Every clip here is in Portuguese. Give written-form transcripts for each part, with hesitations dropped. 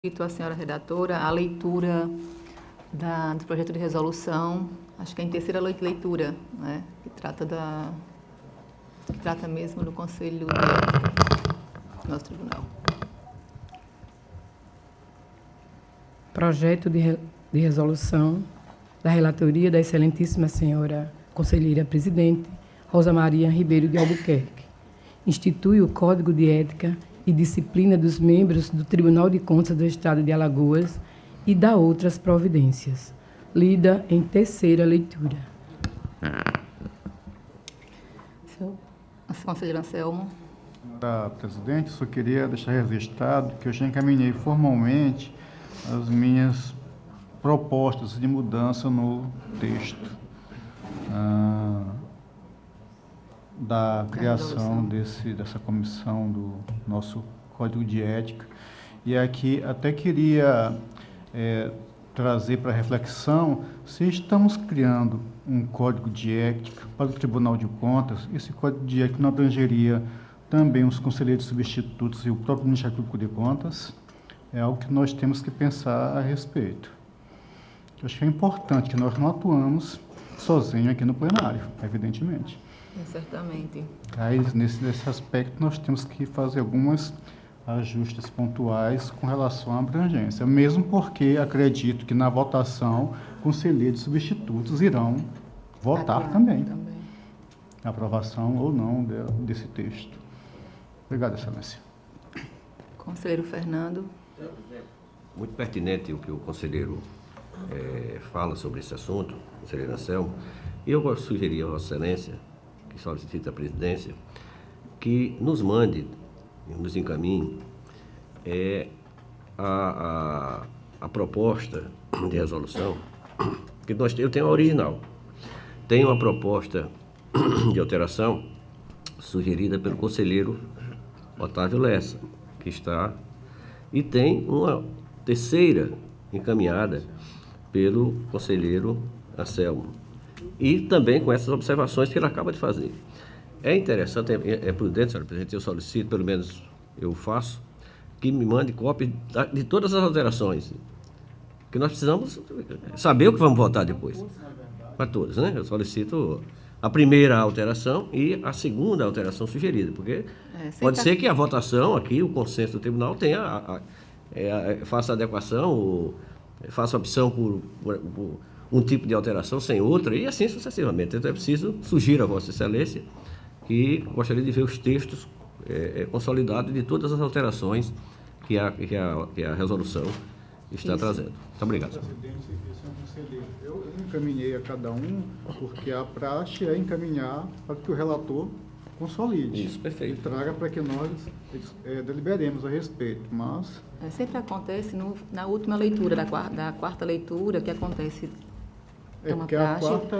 A senhora redatora, a leitura do projeto de resolução, acho que é em terceira leitura, né, que trata mesmo do Conselho de Ética do nosso tribunal. Projeto de resolução da relatoria da excelentíssima senhora conselheira presidente Rosa Maria Ribeiro de Albuquerque. Institui o Código de Ética e Disciplina dos membros do Tribunal de Contas do Estado de Alagoas e dá outras providências. Lida em terceira leitura. Conselheiro Anselmo. Senhora presidente, só queria deixar registrado que eu já encaminhei formalmente as minhas propostas de mudança no texto da criação dessa comissão do nosso Código de Ética. E aqui até queria trazer para reflexão se estamos criando um Código de Ética para o Tribunal de Contas. Esse Código de Ética não abrangeria também os conselheiros substitutos e o próprio Ministério Público de Contas. É algo que nós temos que pensar a respeito. Eu acho que é importante que nós não atuamos sozinhos aqui no plenário, evidentemente. Certamente. Aí, nesse aspecto, nós temos que fazer alguns ajustes pontuais com relação à abrangência, mesmo porque acredito que na votação, conselheiros substitutos irão votar também. A aprovação ou não desse texto. Obrigado, Excelência. Conselheiro Fernando. Muito pertinente o que o conselheiro fala sobre esse assunto, conselheiro Anselmo. Eu sugeria a Vossa Excelência, que solicita a presidência, que nos mande, nos encaminhe a proposta de resolução, que eu tenho a original. Tem uma proposta de alteração sugerida pelo conselheiro Otávio Lessa, que está, e tem uma terceira encaminhada pelo conselheiro Anselmo, e também com essas observações que ele acaba de fazer. É interessante, é prudente, senhor presidente, eu solicito, pelo menos eu faço, que me mande cópia de todas as alterações, que nós precisamos saber o que vamos votar depois. Para todas, né? Eu solicito a primeira alteração e a segunda alteração sugerida, porque pode ser que a votação aqui, o consenso do tribunal, faça adequação, ou faça opção por um tipo de alteração sem outra, e assim sucessivamente. Então é preciso, sugiro a Vossa Excelência, que gostaria de ver os textos consolidados de todas as alterações que a resolução está trazendo. Muito obrigado. Presidente, eu encaminhei a cada um, porque a praxe é encaminhar para que o relator consolide. Isso, perfeito. E traga para que nós deliberemos a respeito, mas... Sempre acontece na última leitura, da quarta leitura, que acontece... porque a quarta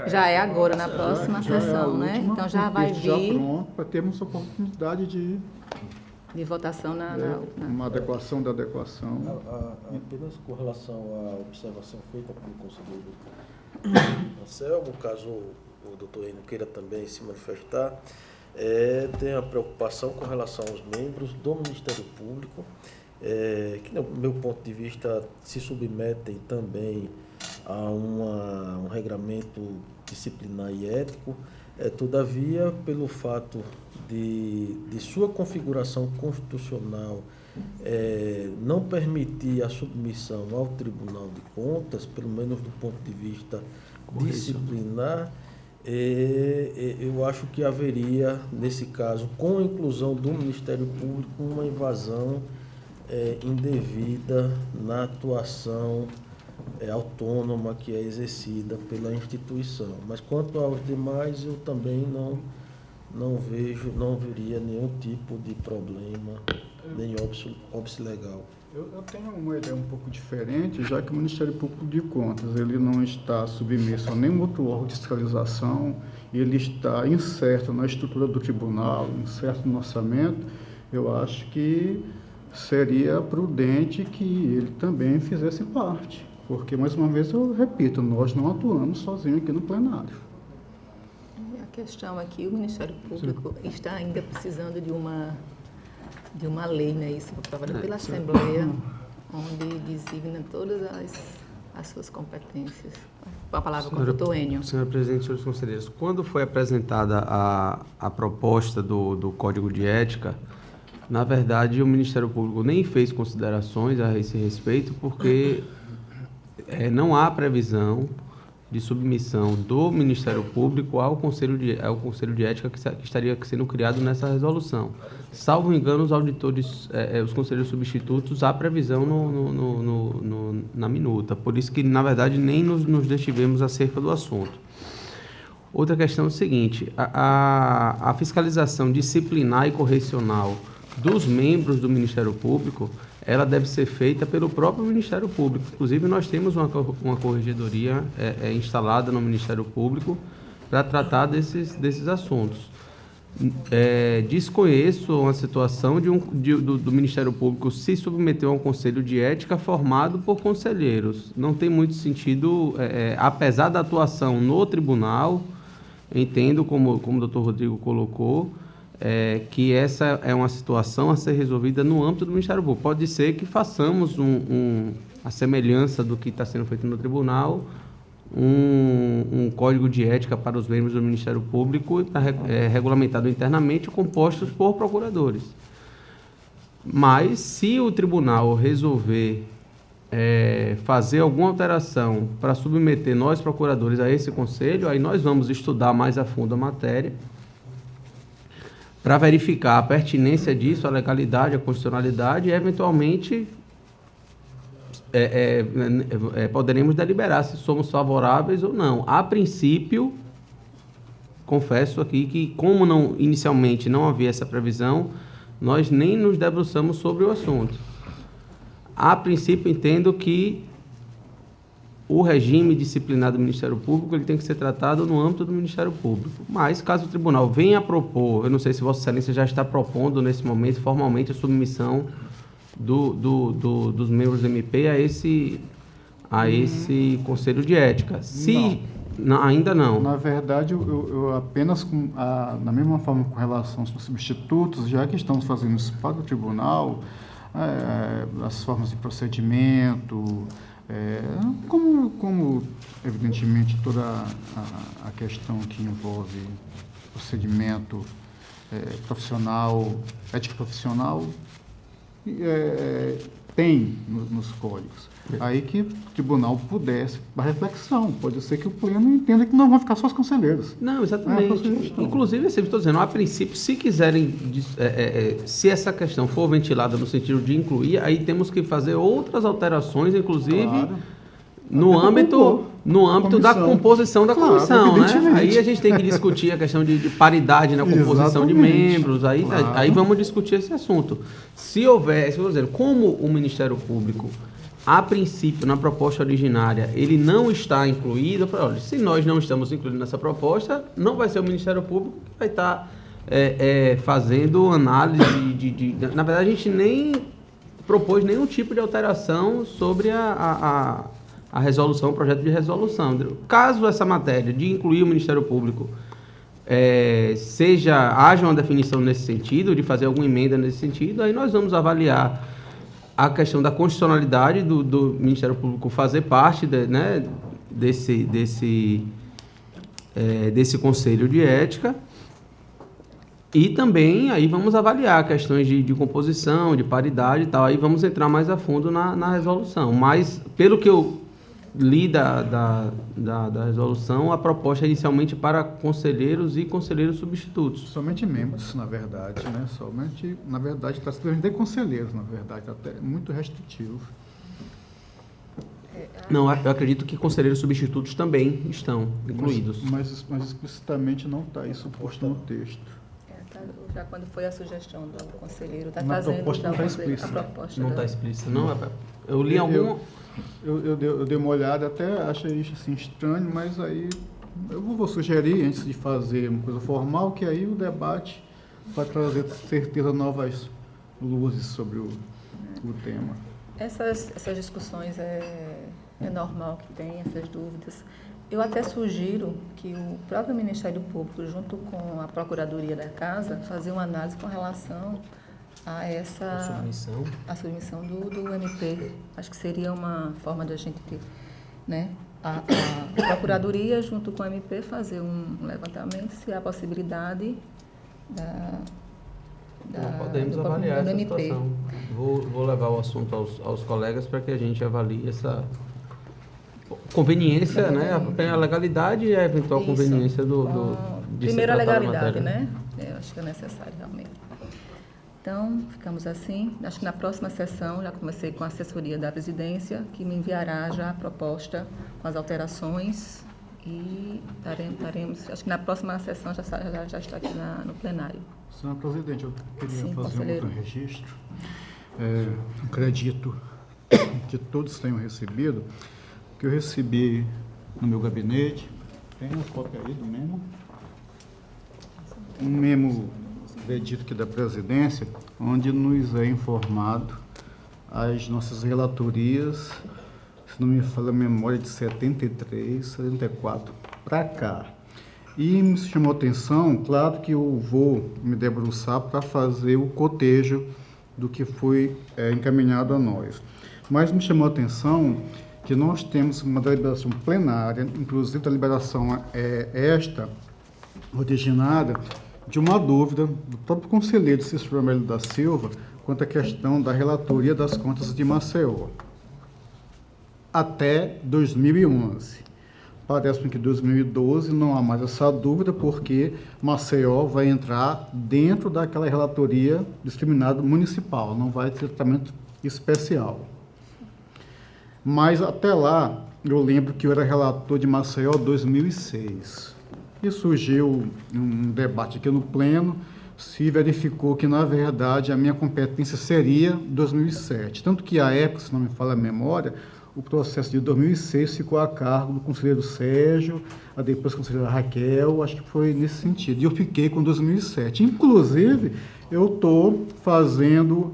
já é agora, na próxima sessão, né? Então já vai vir... Já pronto, para termos oportunidade de votação uma adequação da adequação. Apenas com relação à observação feita pelo conselheiro Anselmo, caso o doutor Enio queira também se manifestar, tem a preocupação com relação aos membros do Ministério Público, que, do meu ponto de vista, se submetem também a um regramento disciplinar e ético. Todavia, pelo fato de sua configuração constitucional não permitir a submissão ao Tribunal de Contas, pelo menos do ponto de vista disciplinar, eu acho que haveria, nesse caso, com a inclusão do Ministério Público, uma invasão indevida na atuação autônoma que é exercida pela instituição. Mas quanto aos demais, eu também não veria nenhum tipo de problema, nem óbice legal. Eu tenho uma ideia um pouco diferente, já que o Ministério Público de Contas ele não está submisso a nenhum outro órgão de fiscalização, ele está incerto na estrutura do tribunal, incerto no orçamento. Eu acho que seria prudente que ele também fizesse parte, porque, mais uma vez, eu repito, nós não atuamos sozinhos aqui no plenário. A questão aqui, o Ministério Público está ainda precisando de uma lei, né, isso aprovada pela Assembleia, onde designa todas as suas competências. Com a palavra com o doutor Enio. Senhora Presidente, senhores conselheiros, quando foi apresentada a proposta do Código de Ética, na verdade o Ministério Público nem fez considerações a esse respeito, porque não há previsão de submissão do Ministério Público ao Conselho de Ética que estaria sendo criado nessa resolução. Salvo engano, os auditores, os conselheiros substitutos, há previsão na minuta. Por isso que, na verdade, nem nos detivemos acerca do assunto. Outra questão é o seguinte, a fiscalização disciplinar e correcional dos membros do Ministério Público, ela deve ser feita pelo próprio Ministério Público. Inclusive, nós temos uma corregedoria instalada no Ministério Público para tratar desses assuntos. Desconheço uma situação do Ministério Público se submeter a um conselho de ética formado por conselheiros. Não tem muito sentido, apesar da atuação no tribunal, entendo, como o doutor Rodrigo colocou, que essa é uma situação a ser resolvida no âmbito do Ministério Público. Pode ser que façamos a semelhança do que está sendo feito no tribunal, um código de ética para os membros do Ministério Público, regulamentado internamente, compostos por procuradores. Mas, se o tribunal resolver fazer alguma alteração para submeter nós, procuradores, a esse conselho, aí nós vamos estudar mais a fundo a matéria, para verificar a pertinência disso, a legalidade, a constitucionalidade, e, eventualmente, poderemos deliberar se somos favoráveis ou não. A princípio, confesso aqui que, como inicialmente não havia essa previsão, nós nem nos debruçamos sobre o assunto. A princípio, entendo que o regime disciplinar do Ministério Público ele tem que ser tratado no âmbito do Ministério Público. Mas, caso o tribunal venha a propor, eu não sei se Vossa Excelência já está propondo nesse momento formalmente a submissão dos membros do MP a esse Conselho de Ética. Ainda não. Na verdade, eu apenas, da mesma forma com relação aos substitutos, já que estamos fazendo isso para o tribunal, as formas de procedimento, como evidentemente toda a questão que envolve procedimento profissional, ética profissional, tem nos códigos. Aí que o tribunal pudesse, para reflexão, pode ser que o pleno entenda que não vão ficar só os conselheiros. Não, exatamente. Inclusive, assim, estou dizendo, a princípio, se quiserem, se essa questão for ventilada no sentido de incluir, aí temos que fazer outras alterações, inclusive, Claro. no âmbito da composição da comissão, né? Aí a gente tem que discutir a questão de paridade na composição de membros, aí vamos discutir esse assunto. Se houver, por exemplo, como o Ministério Público, a princípio, na proposta originária, ele não está incluído, eu falei, olha, se nós não estamos incluídos nessa proposta, não vai ser o Ministério Público que vai estar fazendo análise Na verdade, a gente nem propôs nenhum tipo de alteração sobre a resolução, o projeto de resolução. Caso essa matéria de incluir o Ministério Público haja uma definição nesse sentido, de fazer alguma emenda nesse sentido, aí nós vamos avaliar a questão da constitucionalidade do Ministério Público fazer parte desse Conselho de Ética, e também aí vamos avaliar questões de composição, de paridade e tal, aí vamos entrar mais a fundo na resolução. Mas, pelo que eu li da resolução, a proposta é inicialmente para conselheiros e conselheiros substitutos. Somente membros, na verdade, né? Somente, na verdade, está se de conselheiros, na verdade, até muito restritivo. Não, eu acredito que conselheiros substitutos também estão incluídos. Mas explicitamente não está isso posto no texto. Já quando foi a sugestão do conselheiro, está Na trazendo proposta já não tá a explícito. proposta. Não está explícito, não? Eu li algum... Eu dei uma olhada, até achei isso assim, estranho, mas aí eu vou sugerir, antes de fazer uma coisa formal, que aí o debate vai trazer certeza novas luzes sobre o tema. Essas discussões é normal que tem, essas dúvidas. Eu até sugiro que o próprio Ministério Público, junto com a Procuradoria da Casa, fazer uma análise com relação a submissão. a submissão do MP. Acho que seria uma forma da gente ter, né? A Procuradoria, junto com a MP, fazer um levantamento se há possibilidade Podemos avaliar essa situação. Vou levar o assunto aos colegas para que a gente avalie essa conveniência, né? A legalidade e a eventual Isso. conveniência de Primeiro a se tratar da legalidade, matéria. né? Eu acho que é necessário, realmente. Então, ficamos assim. Acho que na próxima sessão, já comecei com a assessoria da presidência, que me enviará já a proposta com as alterações e estaremos, acho que na próxima sessão já está aqui no plenário. Senhora Presidente, eu queria Sim, fazer um conselheiro. outro registro. Acredito que todos tenham recebido, que eu recebi no meu gabinete, tem uma cópia aí do memo, um memo acredito que da presidência, onde nos é informado as nossas relatorias, se não me falha a memória, de 73, 74 para cá. E me chamou a atenção, claro que eu vou me debruçar para fazer o cotejo do que foi encaminhado a nós. Mas me chamou a atenção que nós temos uma deliberação plenária, inclusive a deliberação esta originada de uma dúvida do próprio conselheiro Cícero Amelio da Silva quanto à questão da relatoria das contas de Maceió até 2011. Parece-me que em 2012 não há mais essa dúvida, porque Maceió vai entrar dentro daquela relatoria discriminada municipal, não vai ter tratamento especial. Mas até lá, eu lembro que eu era relator de Maceió em 2006. E surgiu um debate aqui no Pleno, se verificou que, na verdade, a minha competência seria 2007. Tanto que, à época, se não me falha a memória, o processo de 2006 ficou a cargo do conselheiro Sérgio, a depois a conselheira Raquel, acho que foi nesse sentido. E eu fiquei com 2007. Inclusive, eu estou fazendo,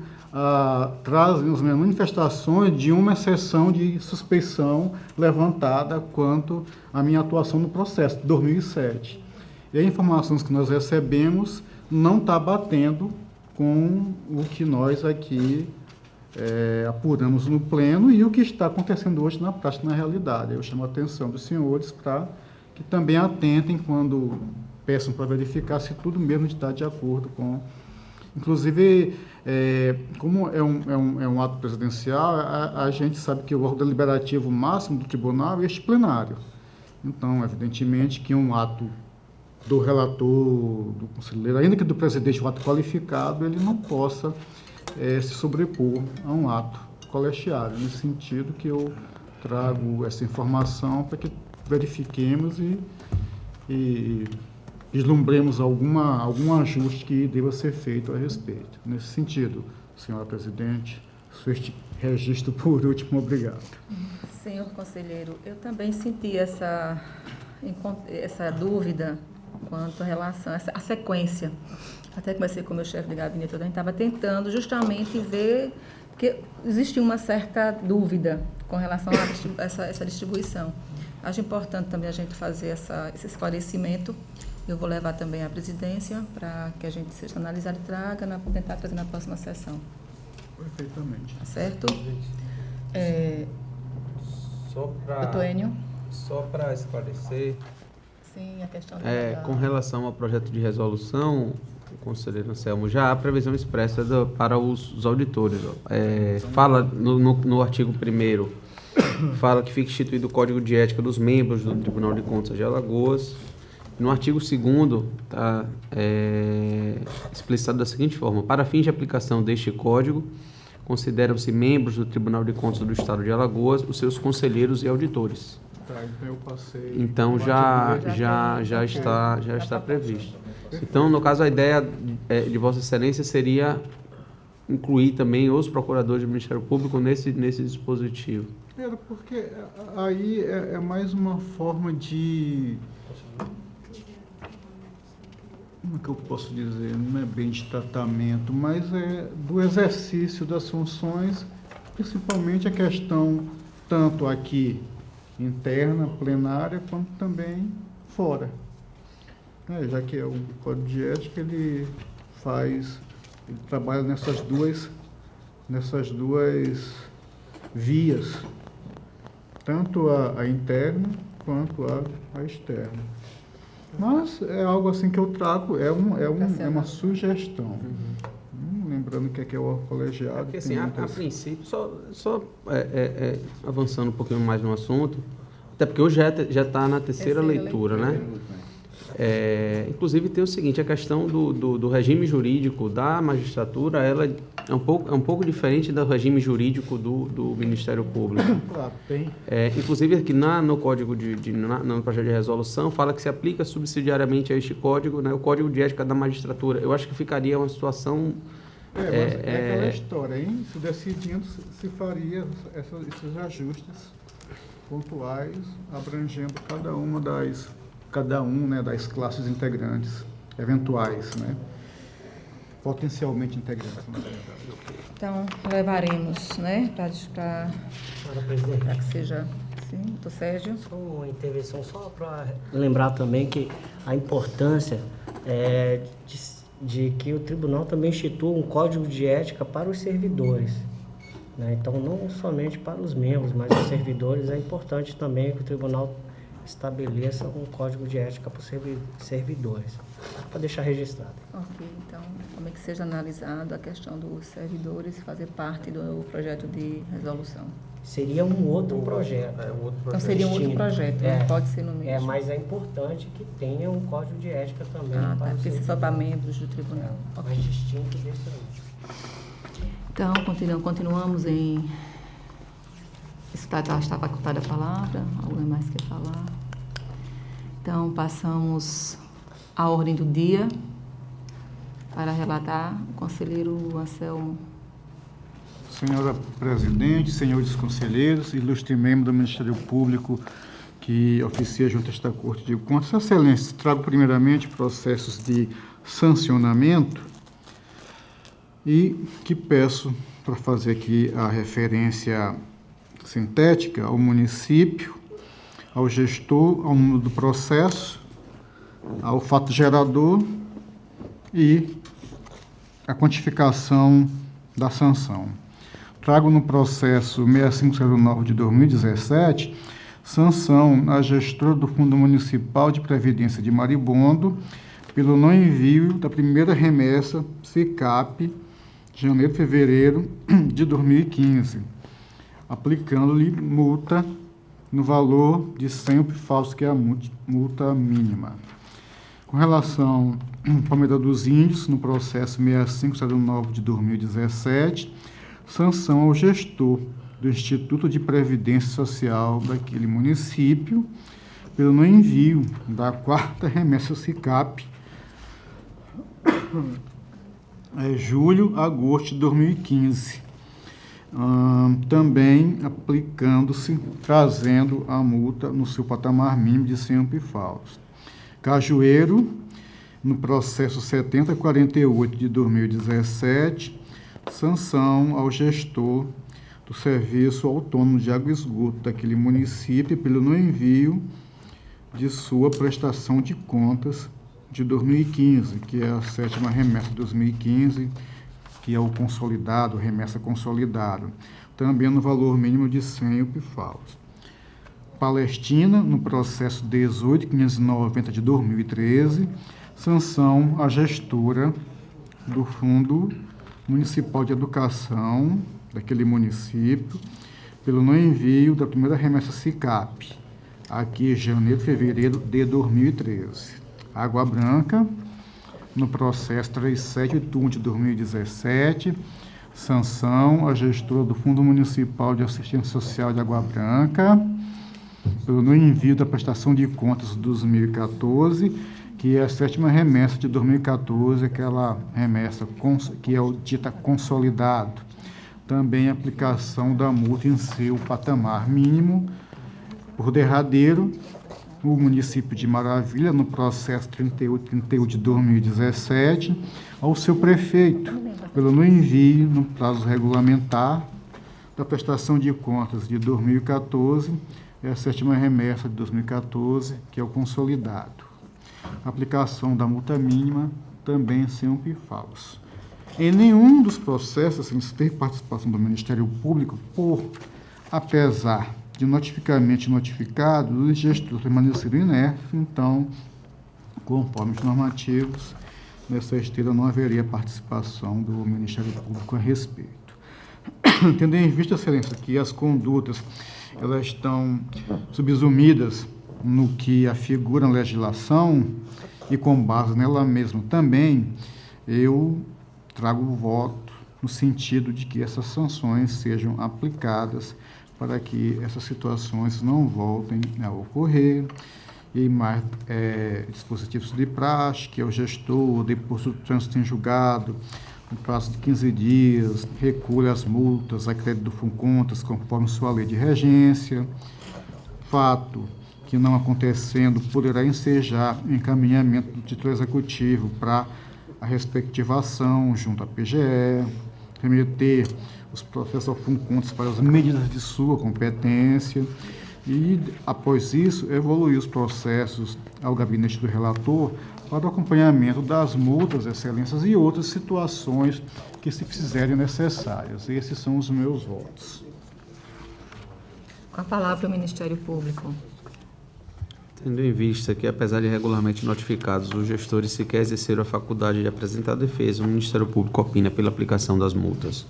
trazendo as minhas manifestações de uma exceção de suspeição levantada quanto à minha atuação no processo de 2007. E as informações que nós recebemos não está batendo com o que nós aqui apuramos no pleno e o que está acontecendo hoje na prática, na realidade. Eu chamo a atenção dos senhores para que também atentem quando peçam para verificar se tudo mesmo está de acordo com... Inclusive, como é um ato presidencial, a gente sabe que o órgão deliberativo máximo do tribunal é este plenário. Então, evidentemente, que um ato do relator, do conselheiro, ainda que do presidente, um ato qualificado, ele não possa se sobrepor a um ato colegiado. Nesse sentido que eu trago essa informação para que verifiquemos e vislumbremos algum ajuste que deva ser feito a respeito. Nesse sentido, senhora presidente, este registro por último, obrigado. Senhor conselheiro, eu também senti essa dúvida quanto à relação à sequência. Até comecei com o meu chefe de gabinete, a gente estava tentando justamente ver, porque existia uma certa dúvida com relação a essa distribuição. Acho importante também a gente fazer esse esclarecimento. Eu vou levar também à presidência para que a gente seja analisado e tentar trazer na próxima sessão. Perfeitamente. Tá certo? Só Doutor Enio? para esclarecer, Sim, a questão com relação ao projeto de resolução, o conselheiro Anselmo, já há previsão expressa para os auditores. Fala no artigo 1º, fala que fica instituído o Código de Ética dos membros do Tribunal de Contas de Alagoas. No artigo 2º, está explicitado da seguinte forma: para fins de aplicação deste código, consideram-se membros do Tribunal de Contas do Estado de Alagoas os seus conselheiros e auditores. Tá, então eu passei... Então já está previsto. Então, no caso, a ideia de Vossa Excelência seria incluir também os procuradores do Ministério Público nesse dispositivo. Era porque aí é mais uma forma de... Como é que eu posso dizer? Não é bem de tratamento, mas é do exercício das funções, principalmente a questão tanto aqui interna, plenária, quanto também fora. Já que é o Código de Ética, ele faz ele trabalha nessas duas vias, tanto a interna quanto a externa. Mas é algo assim que eu trago, é uma sugestão. Lembrando que é o colegiado. Porque, assim, a princípio, só avançando um pouquinho mais no assunto, até porque hoje já está na terceira leitura, né? Inclusive tem o seguinte, a questão do regime jurídico da magistratura, ela é um pouco diferente do regime jurídico do Ministério Público. Claro, tem. Inclusive aqui no código no projeto de resolução fala que se aplica subsidiariamente a este código, né, o Código de Ética da Magistratura. Eu acho que ficaria uma situação... Mas é aquela história, hein? Se decidindo, se faria esses ajustes pontuais, abrangendo cada um, né, das classes integrantes, eventuais, né? Potencialmente integrantes, na verdade. Então, levaremos, né, para Senhora Presidente, que seja... Sim, doutor Sérgio. só uma intervenção só para lembrar também que a importância de que o tribunal também institua um código de ética para os servidores, né? Então, não somente para os membros, mas os servidores. É importante também que o tribunal estabeleça um código de ética para os servidores, para deixar registrado. Ok, então, também que seja analisado a questão dos servidores fazer parte do projeto de resolução. Seria um outro projeto. Então, seria um outro projeto, não pode ser no mesmo. Mas é importante que tenha um código de ética também. Tá, para porque isso é só para membros do tribunal. mais distinto desse aí. Então, continuamos em... Está facultada a palavra, alguém mais quer falar? Então, passamos à ordem do dia para relatar o conselheiro Anselmo. Senhora Presidente, senhores conselheiros, ilustre membro do Ministério Público que oficia junto a esta Corte de Contas, Sua Excelência, trago primeiramente processos de sancionamento e que peço para fazer aqui a referência sintética ao município, ao gestor, ao número do processo, ao fato gerador e a quantificação da sanção. Trago no processo 6509 de 2017, sanção à gestora do Fundo Municipal de Previdência de Maribondo pelo não envio da primeira remessa SICAP, janeiro-fevereiro de 2015, aplicando-lhe multa no valor de 100 UPFALs, que é a multa mínima. Com relação ao Palmeira dos Índios, no processo 6509 de 2017, sanção ao gestor do Instituto de Previdência Social daquele município pelo não envio da quarta remessa SICAP, julho-agosto de 2015. Também aplicando-se, trazendo a multa no seu patamar mínimo de 100 UPFALs. Cajueiro, no processo 7048 de 2017, sanção ao gestor do Serviço Autônomo de Água e Esgoto daquele município pelo não envio de sua prestação de contas de 2015, que é a 7ª remessa de 2015, que é o consolidado, remessa consolidado, também no valor mínimo de 100 UPFALs. Palestina, no processo 18590 de 2013, sanção à gestora do Fundo Municipal de Educação daquele município pelo não envio da primeira remessa SICAP, aqui janeiro-fevereiro de 2013. Água Branca, no processo 3781 de 2017, sanção à gestora do Fundo Municipal de Assistência Social de Água Branca pelo não envio da prestação de contas de 2014, que é a 7ª remessa de 2014, aquela remessa que é o dita consolidado. Também a aplicação da multa em seu patamar mínimo. Por derradeiro, o município de Maravilha, no processo 3831 de 2017, ao seu prefeito, pelo não envio, no prazo regulamentar, da prestação de contas de 2014, é a 7ª remessa de 2014, que é o consolidado. Aplicação da multa mínima, também sem UPFALs. Em nenhum dos processos se teve participação do Ministério Público, apesar de notificamente notificados, os gestores permaneceram inertes, então, conforme os normativos, nessa esteira não haveria participação do Ministério Público a respeito. Tendo em vista, Excelência, que as condutas elas estão subsumidas no que afigura a legislação e com base nela mesma também, eu trago o voto no sentido de que essas sanções sejam aplicadas para que essas situações não voltem a ocorrer. E mais dispositivos de praxe, que é o gestor, deposto do trânsito em julgado, no prazo de 15 dias, recolhe as multas a crédito do Funcontas, conforme sua lei de regência. Fato que, não acontecendo, poderá ensejar o encaminhamento do título executivo para a respectiva ação junto à PGE, remeter os processos ao Funcontas para as medidas de sua competência e, após isso, evoluir os processos ao gabinete do relator para o acompanhamento das multas, excelências e outras situações que se fizerem necessárias. Esses são os meus votos. Com a palavra o Ministério Público. Tendo em vista que, apesar de regularmente notificados, os gestores sequer exerceram a faculdade de apresentar defesa, o Ministério Público opina pela aplicação das multas.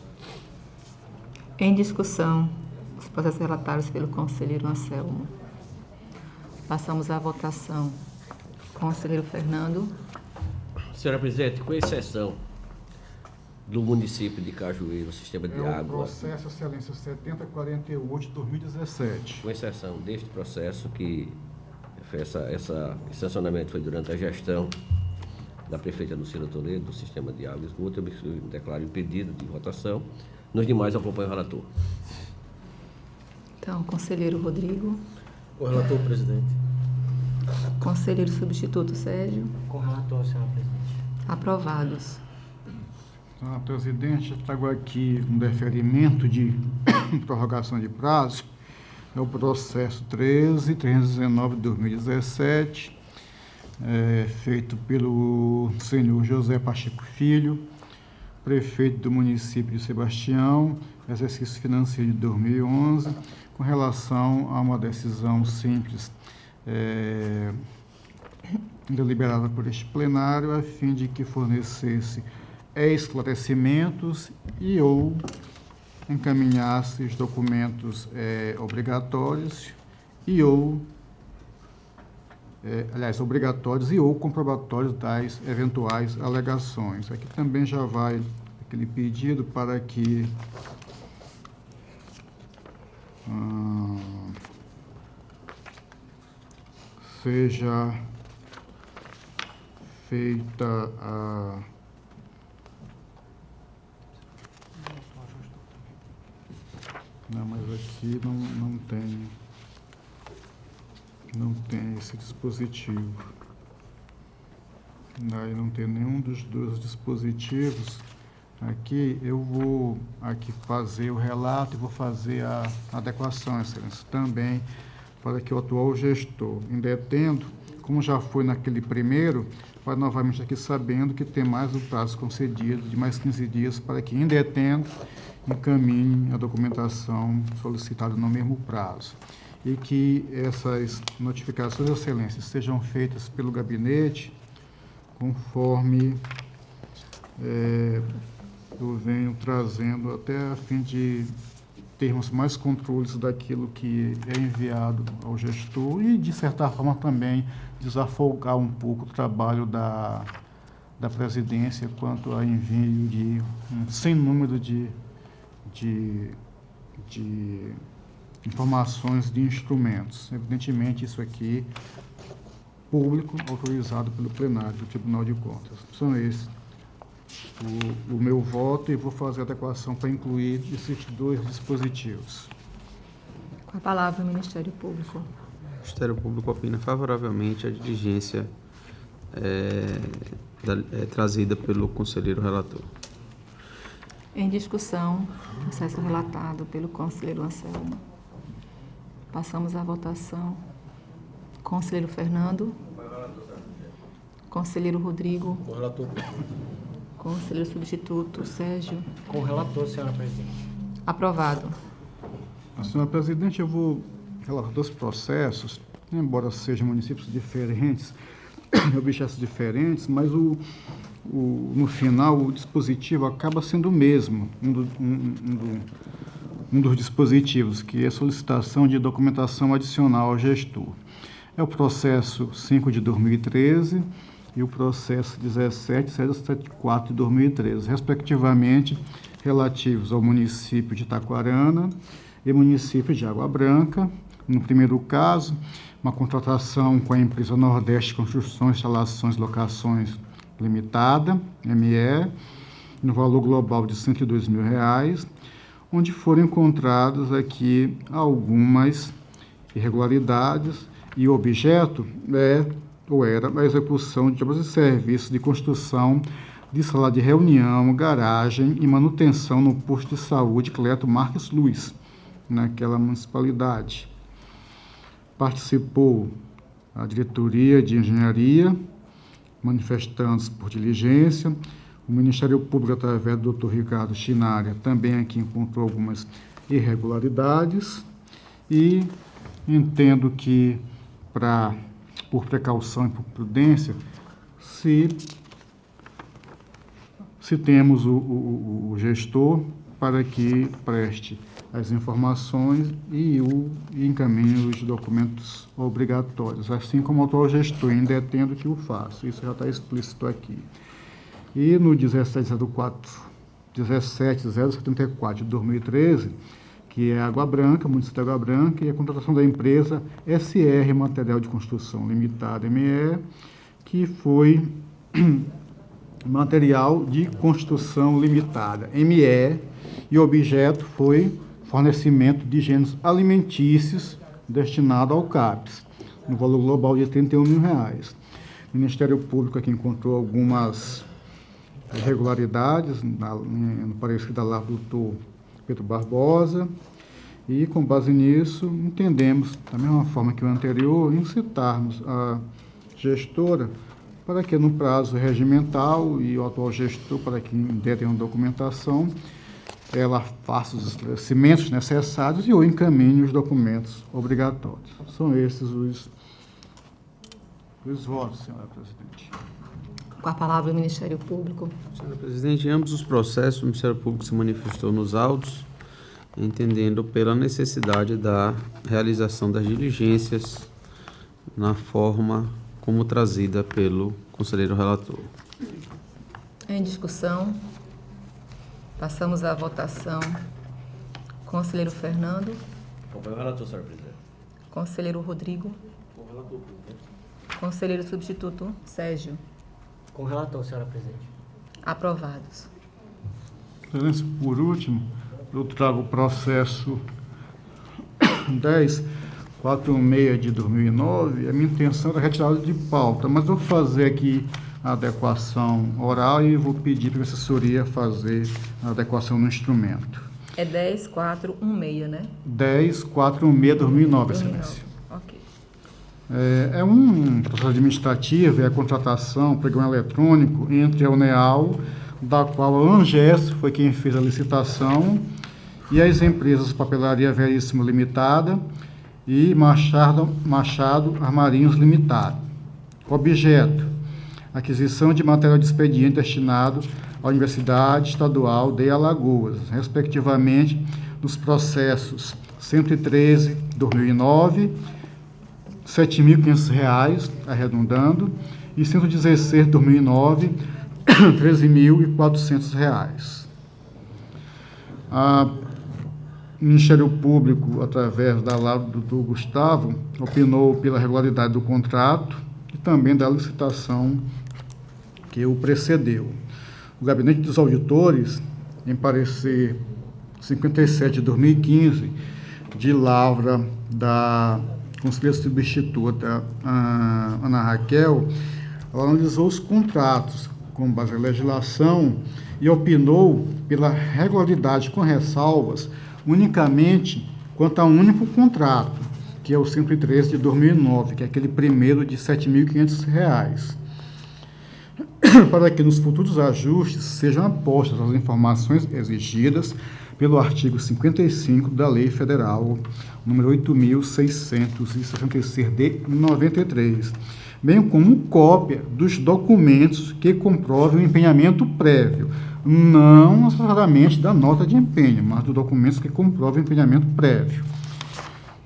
Em discussão, os processos relatados pelo conselheiro Anselmo. Passamos à votação. Conselheiro Fernando. Senhora Presidente, com exceção do município de Cajueiro, sistema de água... o processo, Excelência, 7048 de 2017. Com exceção deste processo, que esse sancionamento foi durante a gestão da prefeita Lucila Toledo, do sistema de água e esgoto, eu me declaro impedido de votação. Nos demais, eu acompanho o relator. Então, conselheiro Rodrigo. Com o relator, presidente. Conselheiro substituto Sérgio. Com o relator, senhora presidente. Aprovados. Senhora Presidente, eu trago aqui um deferimento de prorrogação de prazo. É o processo 13.319 de 2017, feito pelo senhor José Pacheco Filho, prefeito do município de Sebastião, exercício financeiro de 2011, com relação a uma decisão simples deliberada por este plenário, a fim de que fornecesse esclarecimentos e ou encaminhasse os documentos obrigatórios e ou obrigatórios e ou comprobatórios das eventuais alegações. Aqui também já vai aquele pedido para que seja feita a não, mas aqui não tem esse dispositivo. Aí não tem nenhum dos dois dispositivos. Aqui eu vou fazer o relato e vou fazer a adequação, Excelência, também para que o atual gestor, indetendo, como já foi naquele primeiro, vai novamente aqui sabendo que tem mais o prazo concedido de mais 15 dias para que, indetendo, encaminhe a documentação solicitada no mesmo prazo. E que essas notificações, Excelência, sejam feitas pelo gabinete conforme eu venho trazendo, até a fim de termos mais controles daquilo que é enviado ao gestor e, de certa forma, também desafogar um pouco o trabalho da presidência quanto ao envio de um sem número de informações de instrumentos. Evidentemente, isso aqui público, autorizado pelo plenário do Tribunal de Contas. São esses o meu voto e vou fazer a adequação para incluir esses dois dispositivos. Com a palavra o Ministério Público. O Ministério Público opina favoravelmente a diligência trazida pelo conselheiro relator. Em discussão, processo relatado pelo conselheiro Anselmo. Passamos à votação. Conselheiro Fernando. Conselheiro Rodrigo. Com o relator. Conselheiro substituto Sérgio. Com o relator, senhora presidente. Aprovado. Senhora presidente, eu vou relatar 2 processos, embora sejam municípios diferentes, objetos diferentes, mas no final o dispositivo acaba sendo o mesmo, um dos dispositivos, que é a solicitação de documentação adicional ao gestor. É o processo 5 de 2013 e o processo 17.074 de 2013, respectivamente relativos ao município de Itaquarana e município de Água Branca. No primeiro caso, uma contratação com a empresa Nordeste Construções, Instalações e Locações Limitada, ME, no valor global de R$ 102.000, onde foram encontradas aqui algumas irregularidades e o objeto era a execução de obras e serviços de construção de sala de reunião, garagem e manutenção no posto de saúde Cleto Marques Luz, naquela municipalidade. Participou a diretoria de engenharia, manifestantes por diligência, o Ministério Público, através do Dr. Ricardo Chinaria, também aqui encontrou algumas irregularidades e entendo que, por precaução e por prudência, se temos o gestor para que preste as informações e encaminhe os documentos obrigatórios, assim como o atual gestor, ainda entendo que o faço. Isso já está explícito aqui. E no 17.074 de 2013, que é Água Branca, município de Água Branca, e a contratação da empresa SR Material de Construção Limitada, ME, que foi Material de Construção Limitada, ME, e o objeto foi fornecimento de gêneros alimentícios destinado ao CAPES, no valor global de R$ 31.000. O Ministério Público aqui encontrou algumas irregularidades no parecer da LAV do doutor Pedro Barbosa, e com base nisso entendemos, da mesma forma que o anterior, incitarmos a gestora para que no prazo regimental e o atual gestor, para que der uma documentação, ela faça os esclarecimentos necessários e ou encaminhe os documentos obrigatórios. São esses os votos, senhora presidente. Com a palavra o Ministério Público. Senhora presidente, em ambos os processos, o Ministério Público se manifestou nos autos, entendendo pela necessidade da realização das diligências na forma como trazida pelo conselheiro relator. Em discussão, passamos à votação. Conselheiro Fernando. Acompanho o relator, senhora presidente. Conselheiro Rodrigo. Com o relator, presidente. Conselheiro substituto Sérgio. Com o relator, senhora presidente. Aprovados. Excelência, por último, eu trago o processo 10.46 de 2009. A minha intenção era retirada de pauta, mas eu vou fazer aqui a adequação oral e vou pedir para a assessoria fazer a adequação no instrumento. É 10.416, né? 10.416 de 2009, excelência. Ok. É um processo administrativo, é a contratação, programa eletrônico entre a UNEAL, da qual a Anges foi quem fez a licitação, e as empresas Papelaria Veríssimo Limitada e Machado Armarinhos Limitado. Objeto: aquisição de material de expediente destinado à Universidade Estadual de Alagoas, respectivamente, nos processos 113, 2009, R$ 7.500, arredondando, e 116, 2009, R$ 13.400. O Ministério Público, através da LAV do Dr. Gustavo, opinou pela regularidade do contrato e também da licitação que o precedeu. O Gabinete dos Auditores, em parecer 57 de 2015, de lavra da conselheira substituta Ana Raquel, ela analisou os contratos com base na legislação e opinou pela regularidade com ressalvas unicamente quanto a um único contrato, que é o 113 de 2009, que é aquele primeiro de R$ 7.500. para que nos futuros ajustes sejam apostas as informações exigidas pelo artigo 55 da Lei Federal número 8.666 de 93, bem como cópia dos documentos que comprovem o empenhamento prévio, não necessariamente da nota de empenho, mas dos documentos que comprovem o empenhamento prévio.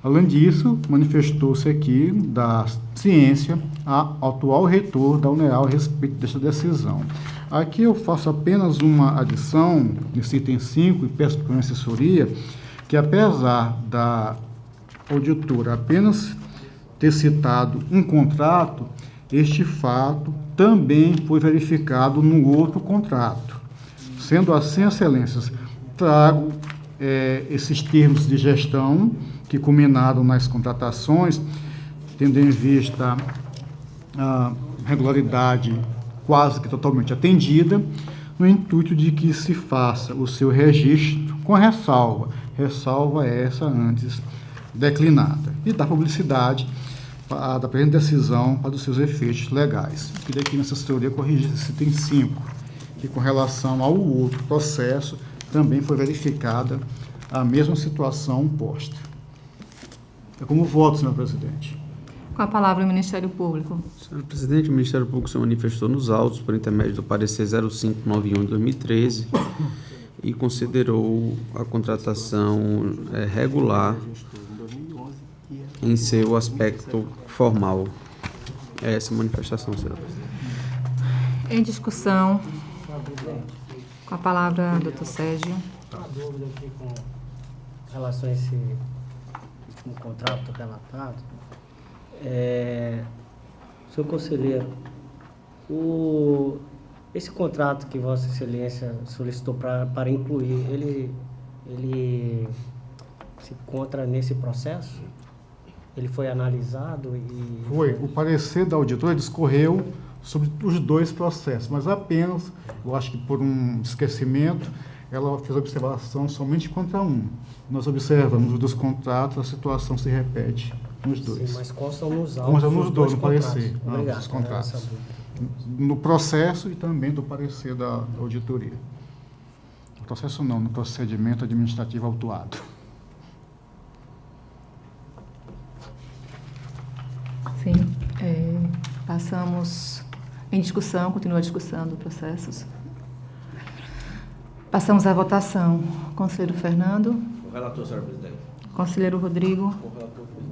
Além disso, manifestou-se aqui da ciência a atual reitor da UNEAL a respeito desta decisão. Aqui eu faço apenas uma adição, nesse item 5, e peço para a assessoria, que apesar da auditora apenas ter citado um contrato, este fato também foi verificado no outro contrato. Sendo assim, excelências, trago esses termos de gestão que culminaram nas contratações, tendo em vista a regularidade quase que totalmente atendida, no intuito de que se faça o seu registro com ressalva essa antes declinada, e da publicidade da presente decisão para os seus efeitos legais. Queria que nessa assessoria corrigir esse item 5, que com relação ao outro processo também foi verificada a mesma situação posta. É como voto, senhor presidente. Com a palavra o Ministério Público. Senhor presidente, o Ministério Público se manifestou nos autos por intermédio do parecer 0591 de 2013 e considerou a contratação regular em seu aspecto formal. É essa a manifestação, senhor presidente. Em discussão, com a palavra, doutor Sérgio. Uma dúvida aqui com relação a esse contrato relatado. Senhor conselheiro, esse contrato que Vossa Excelência solicitou para incluir, ele se encontra nesse processo? Ele foi analisado e... Foi. O parecer da auditora discorreu sobre os dois processos, mas apenas, eu acho que por um esquecimento, ela fez observação somente contra um. Nós observamos os dois contratos, a situação se repete nos dois. Sim, mas constam nos autos. Constam nos dois, no parecer. Obrigado. Os contratos. No processo e também do parecer da auditoria. No processo não, no procedimento administrativo autuado. Sim. Passamos em discussão, continua a discussão dos processos. Passamos à votação. Conselheiro Fernando. O relator, senhora presidente. Conselheiro Rodrigo. Com o relator, presidente.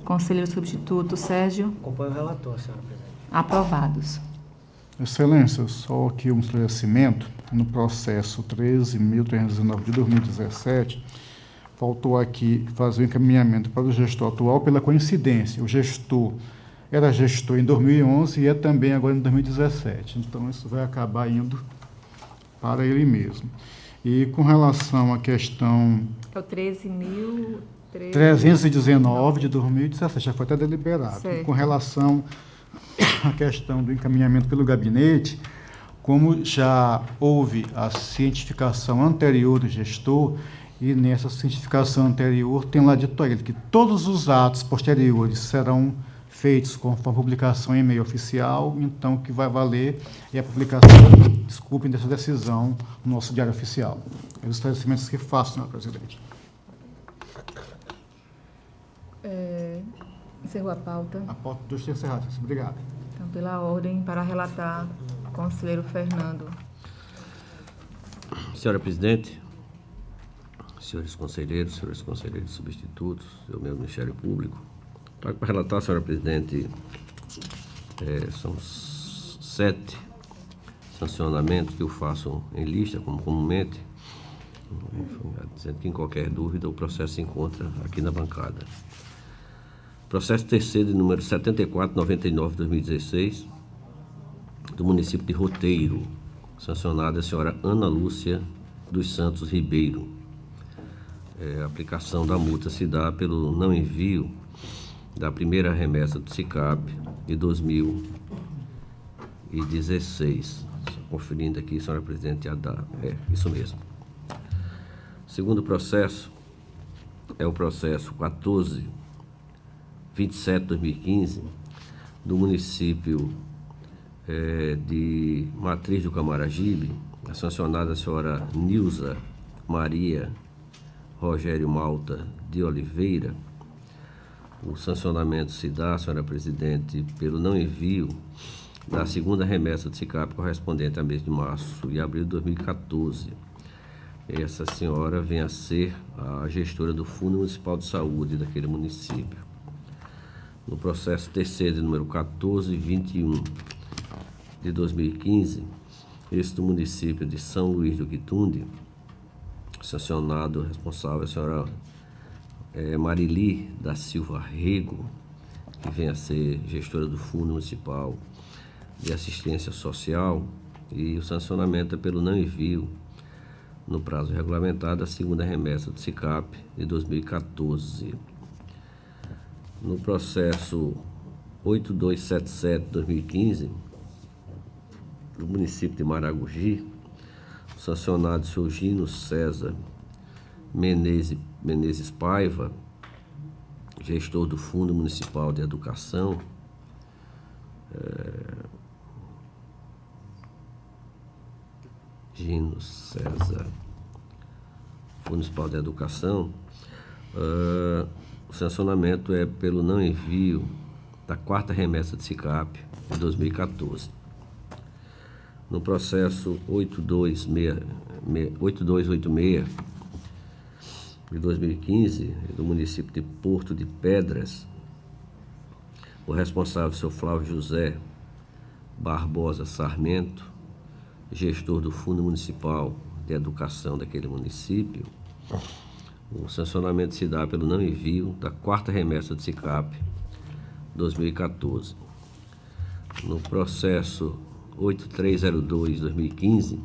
Conselheiro substituto Sérgio. Acompanho o relator, senhora presidente. Aprovados. Excelência, só aqui um esclarecimento. No processo 13.319 de 2017, faltou aqui fazer o encaminhamento para o gestor atual pela coincidência. O gestor era gestor em 2011 e é também agora em 2017. Então, isso vai acabar indo para ele mesmo. E com relação à questão... É o 13.319 de 2017, já foi até deliberado. Certo. E com relação à questão do encaminhamento pelo gabinete, como já houve a cientificação anterior do gestor, e nessa cientificação anterior tem lá dito a ele que todos os atos posteriores serão feitos conforme a publicação em e-mail oficial, então o que vai valer é a publicação, desculpem, dessa decisão no nosso diário oficial. É os esclarecimentos que faço, senhor presidente. Encerrou a pauta. A pauta dos encerrados. Obrigado. Então, pela ordem, para relatar, conselheiro Fernando. Senhora presidente, senhores conselheiros substitutos, seu meu Ministério Público, trago para relatar, senhora presidente, são 7 sancionamentos que eu faço em lista, como comumente, dizendo que em qualquer dúvida o processo se encontra aqui na bancada. Processo terceiro de número 7499 de 2016, do município de Roteiro, sancionada a senhora Ana Lúcia dos Santos Ribeiro. A aplicação da multa se dá pelo não envio da primeira remessa do SICAP de 2016. Só conferindo aqui, senhora presidente, a data. Isso mesmo. Segundo processo é o processo 1427/2015 do município de Matriz do Camaragibe, a sancionada a senhora Nilza Maria Rogério Malta de Oliveira. O sancionamento se dá, senhora presidente, pelo não envio da segunda remessa do SICAP correspondente a mês de março e abril de 2014. Essa senhora vem a ser a gestora do Fundo Municipal de Saúde daquele município. No processo terceiro de número 1421 de 2015, esse do município de São Luís do Quitunde, sancionado responsável a senhora Marili da Silva Rego, que vem a ser gestora do Fundo Municipal de Assistência Social, e o sancionamento é pelo não envio, no prazo regulamentado, da segunda remessa do SICAP de 2014. No processo 8277-2015, do município de Maragogi, o sancionado senhor Gino César Menezes Paiva, gestor do Fundo Municipal de Educação, Gino César, Fundo Municipal de Educação, o sancionamento é pelo não envio da quarta remessa de SICAP de 2014. No processo 8286 de 2015, do município de Porto de Pedras, o responsável, senhor Flávio José Barbosa Sarmento, gestor do Fundo Municipal de Educação daquele município. O sancionamento se dá pelo não envio da quarta remessa de SICAP 2014. No processo 8302-2015,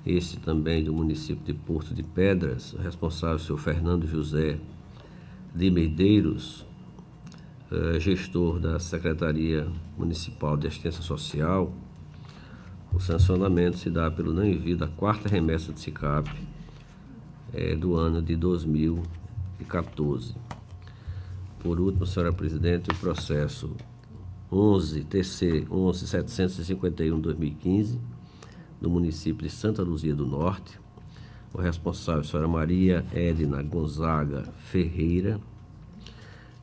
esse também do município de Porto de Pedras, o responsável, senhor Fernando José de Medeiros, gestor da Secretaria Municipal de Assistência Social. O sancionamento se dá pelo não envio da quarta remessa de SICAP do ano de 2014. Por último, senhora presidente, o processo 11-TC 11.751/2015, do município de Santa Luzia do Norte, o responsável, senhora Maria Edna Gonzaga Ferreira,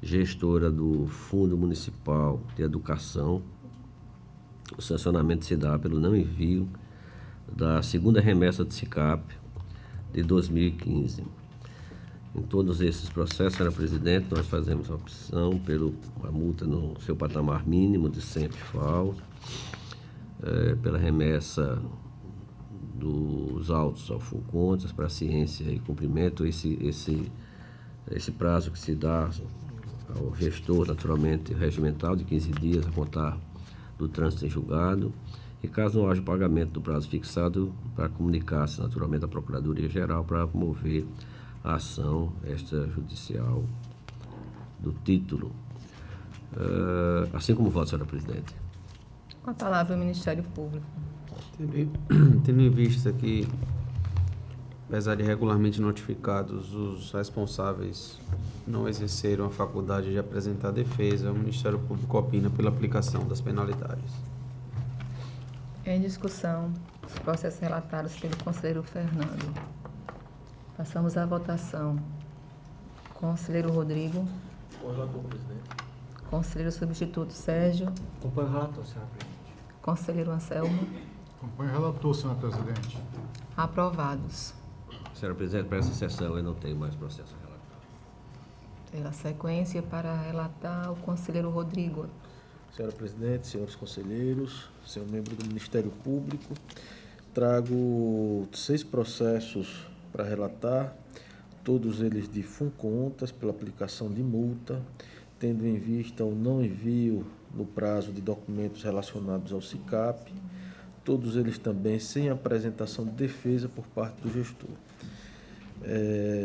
gestora do Fundo Municipal de Educação. O sancionamento se dá pelo não envio da segunda remessa de SICAP de 2015. Em todos esses processos, senhora presidente, nós fazemos a opção pela multa no seu patamar mínimo de 100 FAO, pela remessa dos autos ao FUNCONTAS para ciência e cumprimento, esse prazo que se dá ao gestor, naturalmente, regimental, de 15 dias a contar do trânsito em julgado, e caso não haja pagamento do prazo fixado, para comunicar-se naturalmente à Procuradoria-Geral para promover a ação extrajudicial do título. Assim como voto, senhora presidente. Com a palavra o Ministério Público. Tendo em vista que, apesar de regularmente notificados, os responsáveis não exerceram a faculdade de apresentar defesa, o Ministério Público opina pela aplicação das penalidades. Em discussão, os processos relatados pelo conselheiro Fernando. Passamos à votação. Conselheiro Rodrigo. Com o relator, presidente. Conselheiro substituto Sérgio. Acompanho o relator, senhora presidente. Conselheiro Anselmo. Acompanho o relator, senhora presidente. Aprovados. Senhora presidente, para essa sessão eu não tenho mais processo a relatar. Pela sequência, para relatar, o conselheiro Rodrigo. Senhora presidente, senhores conselheiros, senhor membro do Ministério Público, trago 6 processos para relatar, todos eles de FUNCONTAS, pela aplicação de multa, tendo em vista o não envio no prazo de documentos relacionados ao SICAP, todos eles também sem apresentação de defesa por parte do gestor.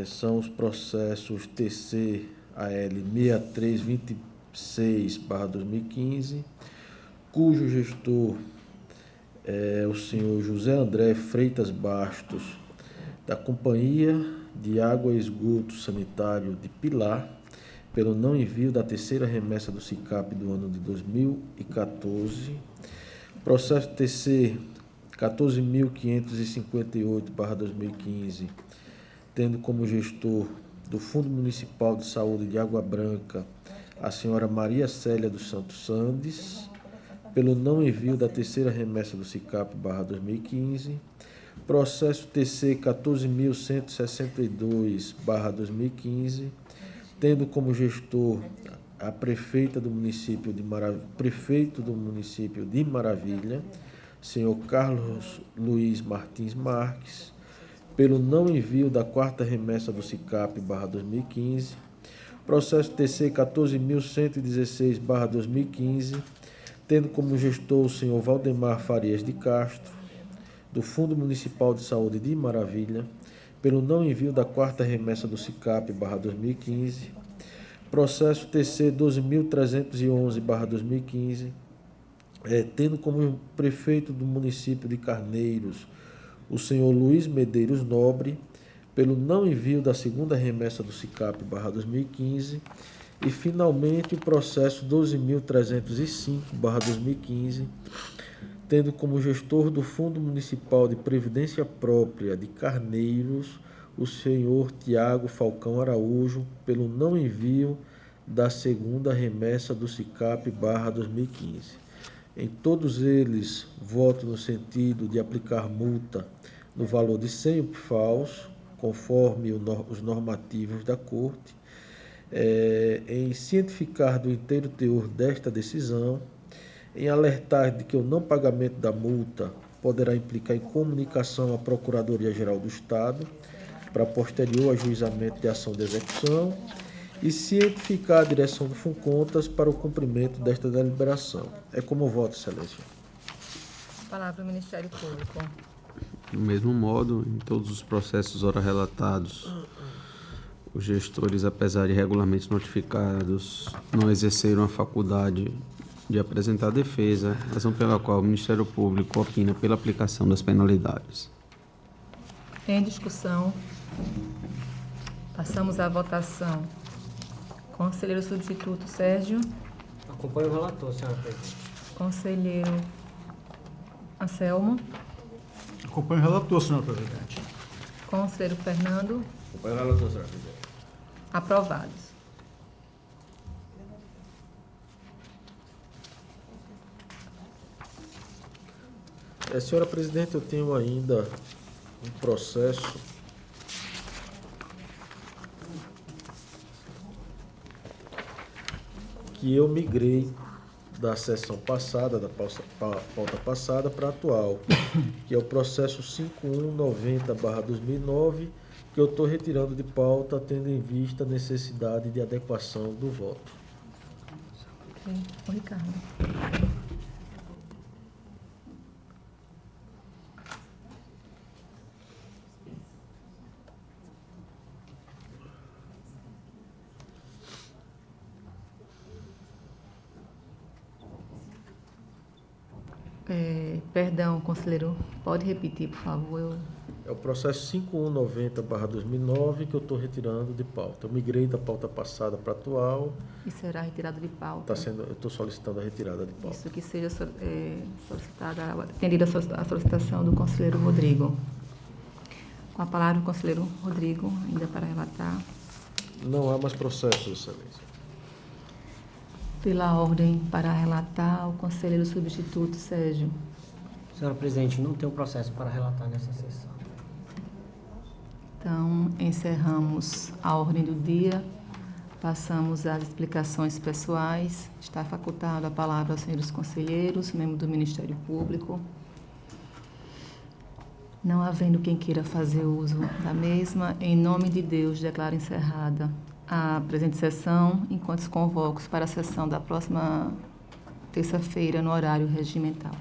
São os processos TC-AL 6326/2015, cujo gestor é o senhor José André Freitas Bastos, da Companhia de Água e Esgoto Sanitário de Pilar, pelo não envio da terceira remessa do SICAP do ano de 2014. Processo TC 14.558/2015, tendo como gestor do Fundo Municipal de Saúde de Água Branca a senhora Maria Célia dos Santos Sandes, pelo não envio da terceira remessa do SICAP/2015. Processo TC 14.162/2015, tendo como gestor a prefeito do município de Maravilha, senhor Carlos Luiz Martins Marques, pelo não envio da quarta remessa do SICAP/2015. Processo TC 14.116/2015, tendo como gestor o senhor Valdemar Farias de Castro, do Fundo Municipal de Saúde de Maravilha, pelo não envio da quarta remessa do SICAP/2015. Processo TC 12.311/2015, tendo como prefeito do município de Carneiros o senhor Luiz Medeiros Nobre, pelo não envio da segunda remessa do SICAP/2015. E, finalmente, o processo 12.305/2015, tendo como gestor do Fundo Municipal de Previdência Própria de Carneiros o senhor Tiago Falcão Araújo, pelo não envio da segunda remessa do SICAP/2015. Em todos eles, voto no sentido de aplicar multa no valor de 100 UPFAUs, conforme os normativos da Corte, em cientificar do inteiro teor desta decisão, em alertar de que o não pagamento da multa poderá implicar em comunicação à Procuradoria-Geral do Estado para posterior ajuizamento de ação de execução, e cientificar a direção do FUNCONTAS para o cumprimento desta deliberação. É como voto, Excelência. Palavra ao Ministério Público. Do mesmo modo, em todos os processos ora relatados, os gestores, apesar de regularmente notificados, não exerceram a faculdade de apresentar defesa, razão pela qual o Ministério Público opina pela aplicação das penalidades. Em discussão, passamos à votação. Conselheiro substituto Sérgio. Acompanho o relator, senhora presidente. Conselheiro Anselmo. Acompanho o relator, senhor presidente. Conselheiro Fernando. Acompanho o relator, senhora presidente. Aprovados. Senhora presidente, eu tenho ainda um processo que eu migrei da sessão passada, da pauta passada, para a atual, que é o processo 5190/2009, que eu estou retirando de pauta, tendo em vista a necessidade de adequação do voto. Ok. O Ricardo. Perdão, conselheiro, pode repetir, por favor? É o processo 5190/2009 que eu estou retirando de pauta. Eu migrei da pauta passada para a atual. E será retirado de pauta. Eu estou solicitando a retirada de pauta. Isso, que seja solicitada, atendida a solicitação do conselheiro Rodrigo. Com a palavra o conselheiro Rodrigo, ainda para relatar. Não há mais processos, Excelência. Pela ordem para relatar, o conselheiro substituto Sérgio. Senhora presidente, não tem um processo para relatar nessa sessão. Então, encerramos a ordem do dia. Passamos às explicações pessoais. Está facultada a palavra aos senhores conselheiros, membros do Ministério Público. Não havendo quem queira fazer uso da mesma, em nome de Deus, declaro encerrada a presente sessão, enquanto os convoco para a sessão da próxima terça-feira, no horário regimental.